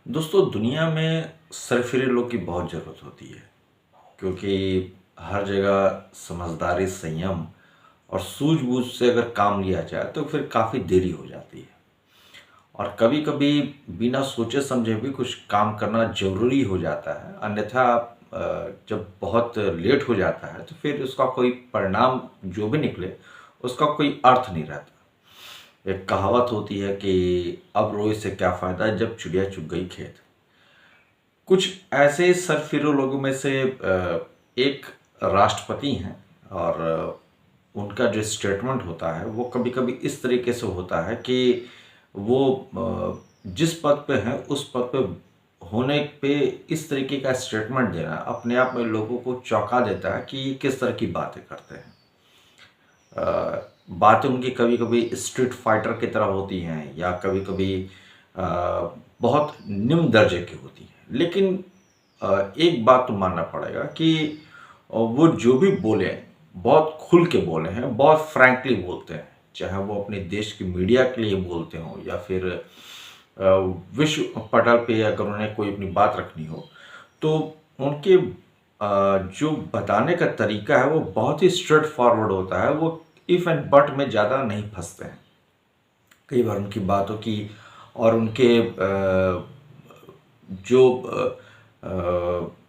दोस्तों दुनिया में सरफिरे लोग की बहुत ज़रूरत होती है क्योंकि हर जगह समझदारी संयम और सूझबूझ से अगर काम लिया जाए तो फिर काफ़ी देरी हो जाती है। और कभी कभी बिना सोचे समझे भी कुछ काम करना ज़रूरी हो जाता है, अन्यथा जब बहुत लेट हो जाता है तो फिर उसका कोई परिणाम जो भी निकले उसका कोई अर्थ नहीं रहता। एक कहावत होती है कि अब रोए से क्या फ़ायदा जब चिड़िया चुग गई खेत। कुछ ऐसे सरफिरो लोगों में से एक राष्ट्रपति हैं और उनका जो स्टेटमेंट होता है वो कभी कभी इस तरीके से होता है कि वो जिस पद पे हैं उस पद पे होने पे इस तरीके का स्टेटमेंट देना अपने आप में लोगों को चौंका देता है कि ये किस तरह की बातें करते हैं। बातें उनकी कभी कभी स्ट्रीट फाइटर की तरह होती हैं या कभी कभी बहुत निम्न दर्जे की होती हैं, लेकिन एक बात तो मानना पड़ेगा कि वो जो भी बोले बहुत खुल के बोले हैं, बहुत फ्रैंकली बोलते हैं, चाहे वो अपने देश की मीडिया के लिए बोलते हों या फिर अ, विश्व पटल पे अगर उन्हें कोई अपनी बात रखनी हो तो उनके जो बताने का तरीका है वो बहुत ही स्ट्रेट फॉरवर्ड होता है। वो इफ एंड बट में ज़्यादा नहीं फंसते हैं। कई बार उनकी बातों की और उनके जो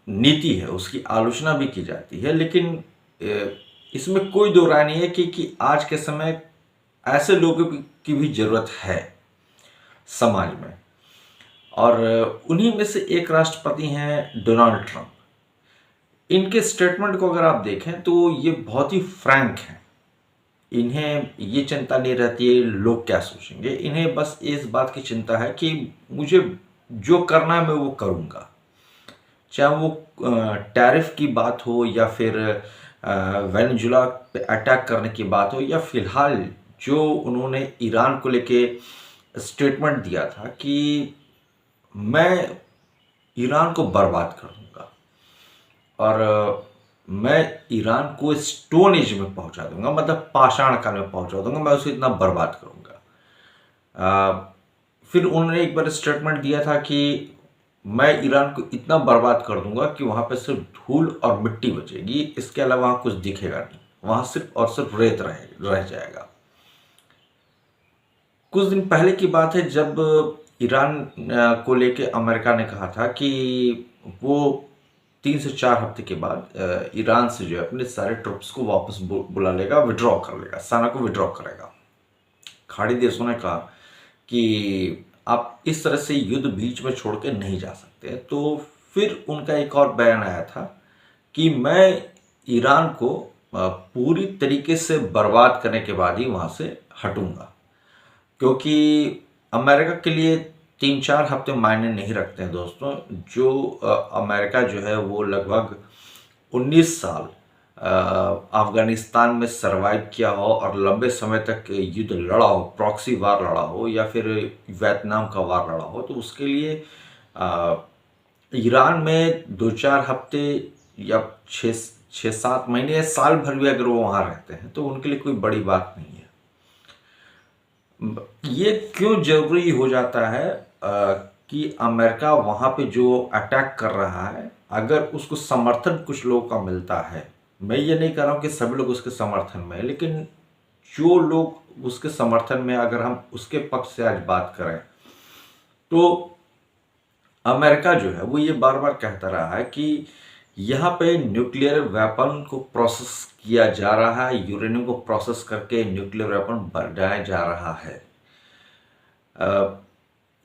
नीति है उसकी आलोचना भी की जाती है, लेकिन इसमें कोई दो राय नहीं है कि आज के समय ऐसे लोगों की भी ज़रूरत है समाज में। और उन्हीं में से एक राष्ट्रपति हैं डोनाल्ड ट्रंप। इनके स्टेटमेंट को अगर आप देखें तो ये बहुत ही फ्रैंक हैं। इन्हें ये चिंता नहीं रहती है लोग क्या सोचेंगे, इन्हें बस इस बात की चिंता है कि मुझे जो करना है मैं वो करूँगा। चाहे वो टैरिफ की बात हो या फिर वेनेजुला पे अटैक करने की बात हो या फिलहाल जो उन्होंने ईरान को लेके स्टेटमेंट दिया था कि मैं ईरान को बर्बाद कर दूंगा और मैं ईरान को स्टोन एज में पहुंचा दूंगा, मतलब पाषाण काल में पहुंचा दूंगा, मैं उसे इतना बर्बाद करूंगा। फिर उन्होंने एक बार स्टेटमेंट दिया था कि मैं ईरान को इतना बर्बाद कर दूंगा कि वहां पे सिर्फ धूल और मिट्टी बचेगी, इसके अलावा वहां कुछ दिखेगा नहीं, वहां सिर्फ और सिर्फ रेत रह जाएगा। कुछ दिन पहले की बात है जब ईरान को लेके अमेरिका ने कहा था कि वो 3 से 4 हफ्ते के बाद ईरान से जो है अपने सारे ट्रुप्स को वापस बुला लेगा, विड्रॉ कर लेगा, सेना को विड्रॉ करेगा। खाड़ी देशों ने कहा कि आप इस तरह से युद्ध बीच में छोड़ के नहीं जा सकते। तो फिर उनका एक और बयान आया था कि मैं ईरान को पूरी तरीके से बर्बाद करने के बाद ही वहाँ से हटूंगा, क्योंकि अमेरिका के लिए 3-4 हफ्ते मायने नहीं रखते हैं दोस्तों। जो अमेरिका जो है वो लगभग 19 साल अफगानिस्तान में सरवाइव किया हो और लंबे समय तक युद्ध लड़ा हो, प्रॉक्सी वार लड़ा हो या फिर वियतनाम का वार लड़ा हो, तो उसके लिए अ, ईरान में 2-4 हफ्ते या 6-7 महीने या साल भर भी अगर वो वहाँ रहते हैं तो उनके लिए कोई बड़ी बात नहीं है। ये क्यों जरूरी हो जाता है कि अमेरिका वहाँ पे जो अटैक कर रहा है अगर उसको समर्थन कुछ लोगों का मिलता है, मैं ये नहीं कह रहा हूँ कि सभी लोग उसके समर्थन में है, लेकिन जो लोग उसके समर्थन में, अगर हम उसके पक्ष से आज बात करें तो अमेरिका जो है वो ये बार बार कहता रहा है कि यहाँ पे न्यूक्लियर वेपन को प्रोसेस किया जा रहा है, यूरेनियम को प्रोसेस करके न्यूक्लियर वेपन बनाया जा रहा है।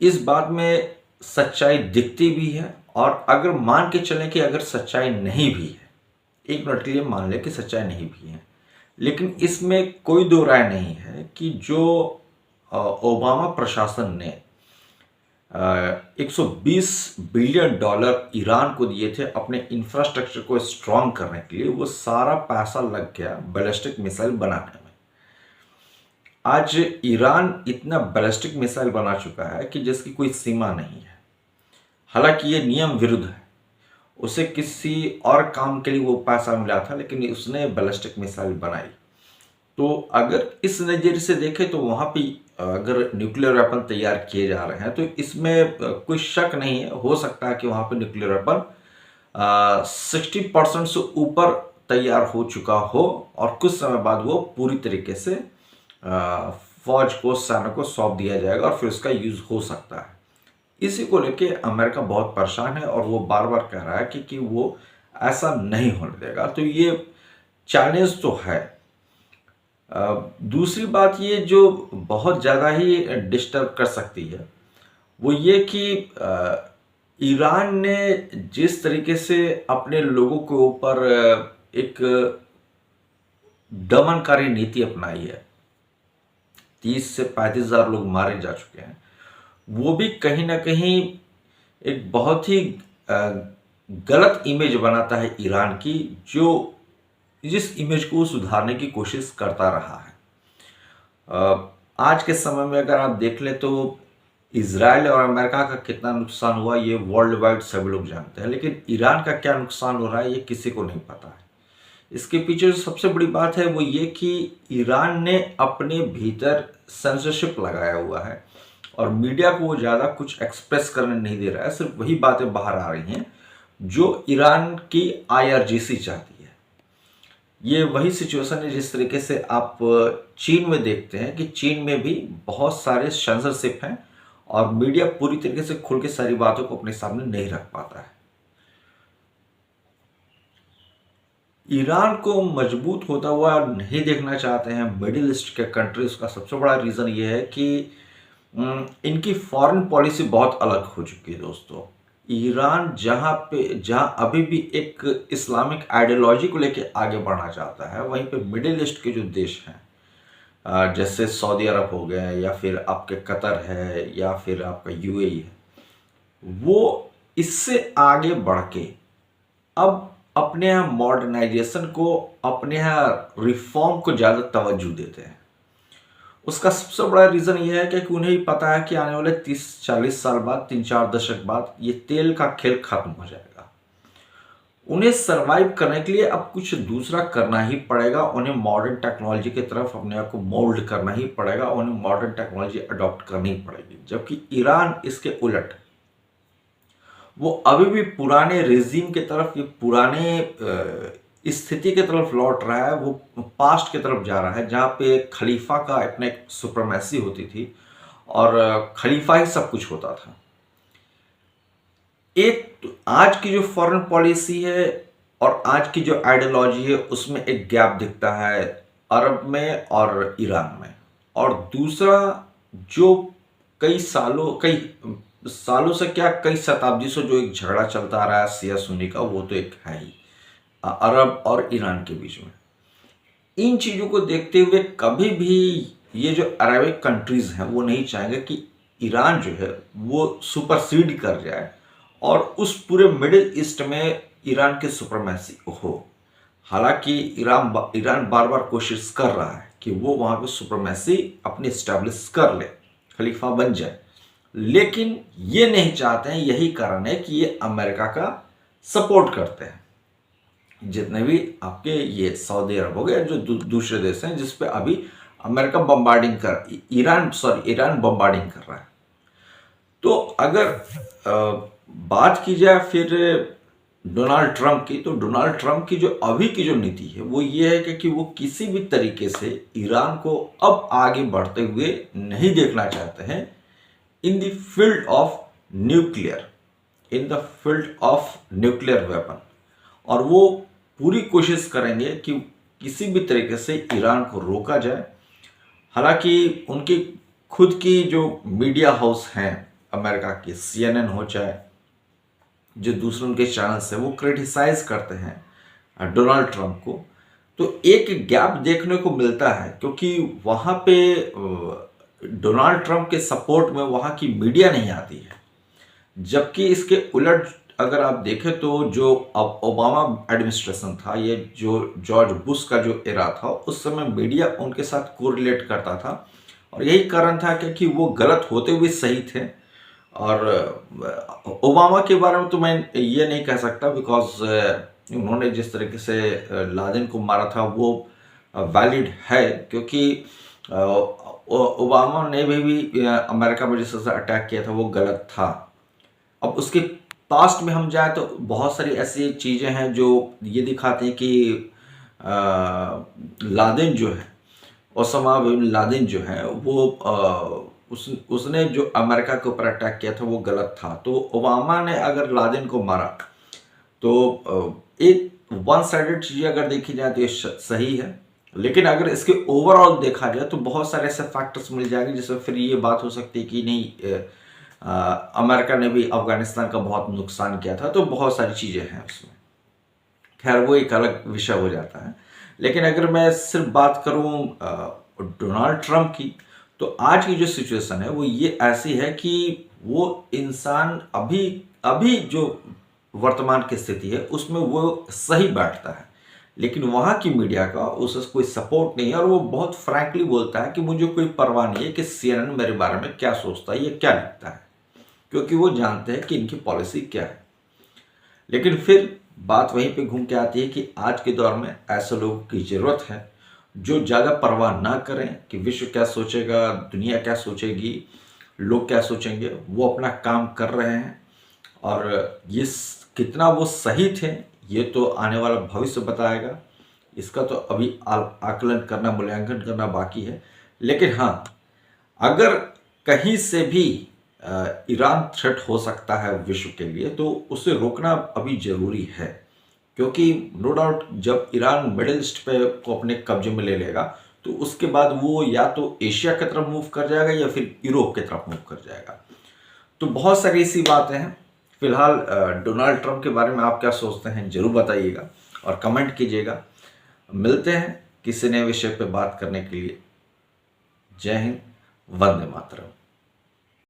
इस बात में सच्चाई दिखती भी है, और अगर मान के चलें कि अगर सच्चाई नहीं भी है, एक मिनट के लिए मान लें कि सच्चाई नहीं भी है, लेकिन इसमें कोई दो राय नहीं है कि जो ओबामा प्रशासन ने 120 बिलियन डॉलर ईरान को दिए थे अपने इंफ्रास्ट्रक्चर को स्ट्रांग करने के लिए, वो सारा पैसा लग गया बैलिस्टिक मिसाइल बनाने में। आज ईरान इतना बैलिस्टिक मिसाइल बना चुका है कि जिसकी कोई सीमा नहीं है। हालांकि ये नियम विरुद्ध है, उसे किसी और काम के लिए वो पैसा मिला था लेकिन उसने बैलिस्टिक मिसाइल बनाई। तो अगर इस नज़रिए से देखें तो वहाँ पे अगर न्यूक्लियर वेपन तैयार किए जा रहे हैं तो इसमें कोई शक नहीं है, हो सकता है कि वहाँ पे न्यूक्लियर वेपन 60% से ऊपर तैयार हो चुका हो और कुछ समय बाद वो पूरी तरीके से फौज को, सेना को सौंप दिया जाएगा और फिर उसका यूज हो सकता है। इसी को लेके अमेरिका बहुत परेशान है और वो बार बार कह रहा है कि वो ऐसा नहीं होने देगा। तो ये चैलेंज तो है। दूसरी बात ये जो बहुत ज़्यादा ही डिस्टर्ब कर सकती है वो ये कि ईरान ने जिस तरीके से अपने लोगों के ऊपर एक दमनकारी नीति अपनाई है, 30 से 35 हजार लोग मारे जा चुके हैं, वो भी कहीं ना कहीं एक बहुत ही गलत इमेज बनाता है ईरान की, जो जिस इमेज को सुधारने की कोशिश करता रहा है। आज के समय में अगर आप देख लें तो इजराइल और अमेरिका का कितना नुकसान हुआ ये वर्ल्ड वाइड सभी लोग जानते हैं, लेकिन ईरान का क्या नुकसान हो रहा है ये किसी को नहीं पता है। इसके पीछे जो सबसे बड़ी बात है वो ये कि ईरान ने अपने भीतर सेंसरशिप लगाया हुआ है और मीडिया को वो ज़्यादा कुछ एक्सप्रेस करने नहीं दे रहा है। सिर्फ वही बातें बाहर आ रही हैं जो ईरान की IRGC चाहती है। ये वही सिचुएशन है जिस तरीके से आप चीन में देखते हैं कि चीन में भी बहुत सारे सेंसरशिप हैं और मीडिया पूरी तरीके से खुल के सारी बातों को अपने सामने नहीं रख पाता है। ईरान को मजबूत होता हुआ नहीं देखना चाहते हैं मिडिल ईस्ट के कंट्रीज का सबसे बड़ा रीज़न ये है कि इनकी फॉरेन पॉलिसी बहुत अलग हो चुकी है दोस्तों। ईरान जहां अभी भी एक इस्लामिक आइडियोलॉजी को लेके आगे बढ़ना चाहता है, वहीं पे मिडिल ईस्ट के जो देश हैं जैसे सऊदी अरब हो गए या फिर आपके कतर है या फिर आपका UAE है, वो इससे आगे बढ़ के अब अपने यहाँ मॉडर्नाइजेशन को, अपने यहाँ रिफॉर्म को ज़्यादा तवज्जो देते हैं। उसका सबसे बड़ा रीज़न ये है कि उन्हें ही पता है कि आने वाले 30-40 साल बाद, 3-4 दशक बाद ये तेल का खेल खत्म हो जाएगा। उन्हें सरवाइव करने के लिए अब कुछ दूसरा करना ही पड़ेगा। उन्हें मॉडर्न टेक्नोलॉजी की तरफ अपने आप को मोल्ड करना ही पड़ेगा, उन्हें मॉडर्न टेक्नोलॉजी अडॉप्ट करनी पड़ेगी। जबकि ईरान इसके उलट, वो अभी भी पुराने रेजिम की तरफ, ये पुराने स्थिति की तरफ लौट रहा है। वो पास्ट की तरफ जा रहा है जहाँ पे खलीफा का अपने एक सुप्रीमेसी होती थी और खलीफा ही सब कुछ होता था। एक तो आज की जो फॉरेन पॉलिसी है और आज की जो आइडियोलॉजी है उसमें एक गैप दिखता है अरब में और ईरान में। और दूसरा जो कई सालों से क्या, कई शताब्दी से जो एक झगड़ा चलता आ रहा है शिया सुन्नी का, वो तो एक है ही अरब और ईरान के बीच में। इन चीज़ों को देखते हुए कभी भी ये जो अरबिक कंट्रीज़ हैं वो नहीं चाहेंगे कि ईरान जो है वो सुपरसीड कर जाए और उस पूरे मिडिल ईस्ट में ईरान की सुपरमेसी हो। हालांकि ईरान बार बार कोशिश कर रहा है कि वो वहाँ पे सुपरमेसी अपनी इस्टेब्लिश कर ले, खलीफा बन जाए, लेकिन ये नहीं चाहते हैं। यही कारण है कि ये अमेरिका का सपोर्ट करते हैं। जितने भी आपके ये सऊदी अरब हो गए, जो दूसरे देश हैं जिस पे अभी अमेरिका ईरान बम्बार्डिंग कर रहा है। तो अगर बात की जाए फिर डोनाल्ड ट्रंप की, तो डोनाल्ड ट्रंप की जो अभी की जो नीति है वो ये है कि वो किसी भी तरीके से ईरान को अब आगे बढ़ते हुए नहीं देखना चाहते हैं in the field of nuclear weapon. और वो पूरी कोशिश करेंगे कि किसी भी तरीके से ईरान को रोका जाए। हालांकि उनकी खुद की जो मीडिया हाउस हैं अमेरिका की, CNN हो चाहे जो दूसरे उनके चैनल्स हैं, वो क्रिटिसाइज करते हैं डोनाल्ड ट्रंप को। तो एक गैप देखने को मिलता है क्योंकि वहाँ पे डोनाल्ड ट्रंप के सपोर्ट में वहाँ की मीडिया नहीं आती है। जबकि इसके उलट अगर आप देखें तो जो अब ओबामा एडमिनिस्ट्रेशन था, ये जो जॉर्ज बुश का जो एरा था, उस समय मीडिया उनके साथ कोरिलेट करता था और यही कारण था कि वो गलत होते हुए सही थे। और ओबामा के बारे में तो मैं ये नहीं कह सकता बिकॉज उन्होंने जिस तरीके से लादेन को मारा था वो वैलिड है, क्योंकि ओबामा ने भी अमेरिका पर जिस तरह से अटैक किया था वो गलत था। अब उसके पास्ट में हम जाए तो बहुत सारी ऐसी चीज़ें हैं जो ये दिखाती हैं कि लादेन जो है, ओसामा बिन लादेन जो है वो उसने जो अमेरिका के ऊपर अटैक किया था वो गलत था। तो ओबामा ने अगर लादेन को मारा तो एक वन साइडेड चीज़ अगर देखी जाए तो ये सही है, लेकिन अगर इसके ओवरऑल देखा जाए तो बहुत सारे ऐसे फैक्टर्स मिल जाएंगे जिसमें फिर ये बात हो सकती है कि नहीं अमेरिका ने भी अफगानिस्तान का बहुत नुकसान किया था, तो बहुत सारी चीज़ें हैं उसमें। खैर वो एक अलग विषय हो जाता है। लेकिन अगर मैं सिर्फ बात करूं डोनाल्ड ट्रंप की, तो आज की जो सिचुएशन है वो ये ऐसी है कि वो इंसान अभी अभी जो वर्तमान की स्थिति है उसमें वो सही बैठता है, लेकिन वहाँ की मीडिया का उसे कोई सपोर्ट नहीं है और वो बहुत फ्रैंकली बोलता है कि मुझे कोई परवाह नहीं है कि CNN मेरे बारे में क्या सोचता है या क्या लिखता है, क्योंकि वो जानते हैं कि इनकी पॉलिसी क्या है। लेकिन फिर बात वहीं पे घूम के आती है कि आज के दौर में ऐसे लोगों की ज़रूरत है जो ज़्यादा परवाह ना करें कि विश्व क्या सोचेगा, दुनिया क्या सोचेगी, लोग क्या सोचेंगे। वो अपना काम कर रहे हैं और ये कितना वो सही थे ये तो आने वाला भविष्य बताएगा। इसका तो अभी आकलन करना, मूल्यांकन करना बाकी है। लेकिन हाँ, अगर कहीं से भी ईरान थ्रेट हो सकता है विश्व के लिए तो उसे रोकना अभी जरूरी है, क्योंकि नो डाउट जब ईरान मिडिल ईस्ट पे को अपने कब्जे में ले लेगा तो उसके बाद वो या तो एशिया की तरफ मूव कर जाएगा या फिर यूरोप की तरफ मूव कर जाएगा। तो बहुत सारी ऐसी बातें हैं। फिलहाल डोनाल्ड ट्रंप के बारे में आप क्या सोचते हैं जरूर बताइएगा और कमेंट कीजिएगा। मिलते हैं किसी नए विषय पर बात करने के लिए। जय हिंद, वंदे मातरम।